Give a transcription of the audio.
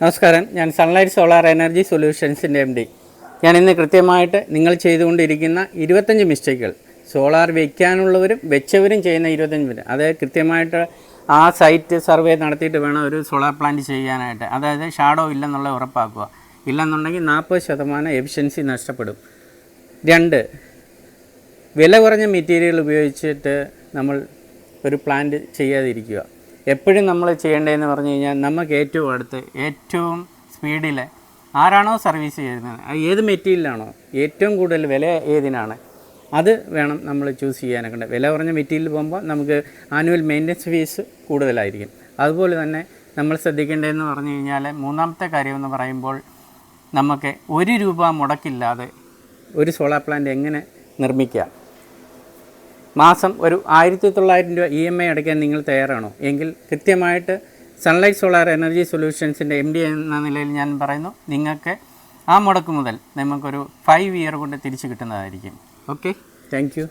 നമസ്കാരം, ഞാൻ sunlight solar energy സൊല്യൂഷൻസിൻ്റെ MD. ഞാൻ ഇന്ന് കൃത്യമായിട്ട് നിങ്ങൾ ചെയ്തുകൊണ്ടിരിക്കുന്ന 25 മിസ്റ്റേക്കുകൾ, സോളാർ വയ്ക്കാനുള്ളവരും വെച്ചവരും ചെയ്യുന്ന 25 മിനിറ്റ്, അതായത് കൃത്യമായിട്ട് ആ സൈറ്റ് സർവേ നടത്തിയിട്ട് വേണം ഒരു സോളാർ പ്ലാന്റ് ചെയ്യാനായിട്ട്. അതായത് ഷാഡോ ഇല്ലെന്നുള്ളത് ഉറപ്പാക്കുക. ഇല്ലെന്നുണ്ടെങ്കിൽ 40% എഫിഷ്യൻസി നഷ്ടപ്പെടും. 2, വില കുറഞ്ഞ മെറ്റീരിയൽ ഉപയോഗിച്ചിട്ട് നമ്മൾ ഒരു പ്ലാന്റ് ചെയ്യാതിരിക്കുക. എപ്പോഴും നമ്മൾ ചെയ്യേണ്ടതെന്ന് പറഞ്ഞു കഴിഞ്ഞാൽ, നമുക്ക് ഏറ്റവും അടുത്ത് ഏറ്റവും സ്പീഡിൽ ആരാണോ സർവീസ് ചെയ്യുന്നത്, ഏത് മെറ്റീരിയലാണോ ഏറ്റവും കൂടുതൽ വില ഏതിനാണ്, അത് വേണം നമ്മൾ ചൂസ് ചെയ്യാനൊക്കെ. വില കുറഞ്ഞ മെറ്റീരിയൽ പോകുമ്പോൾ നമുക്ക് ആനുവൽ മെയിൻ്റനൻസ് ഫീസ് കൂടുതലായിരിക്കും. അതുപോലെ തന്നെ നമ്മൾ ശ്രദ്ധിക്കേണ്ടതെന്ന് പറഞ്ഞു കഴിഞ്ഞാൽ, മൂന്നാമത്തെ കാര്യമെന്ന് പറയുമ്പോൾ, നമുക്ക് 1 രൂപ മുടക്കില്ലാതെ ഒരു സോളാർ പ്ലാന്റ് എങ്ങനെ നിർമ്മിക്കാം. മാസം ഒരു 1900 രൂപ EMI അടയ്ക്കാൻ നിങ്ങൾ തയ്യാറാണോ എങ്കിൽ കൃത്യമായിട്ട് സൺലൈറ്റ് സോളാർ എനർജി സൊല്യൂഷൻസിൻ്റെ MD എന്ന നിലയിൽ ഞാൻ പറയുന്നു, നിങ്ങൾക്ക് ആ മുടക്ക് മുതൽ നമുക്കൊരു 5 ഇയർ കൊണ്ട് തിരിച്ചു കിട്ടുന്നതായിരിക്കും. Okay, thank you.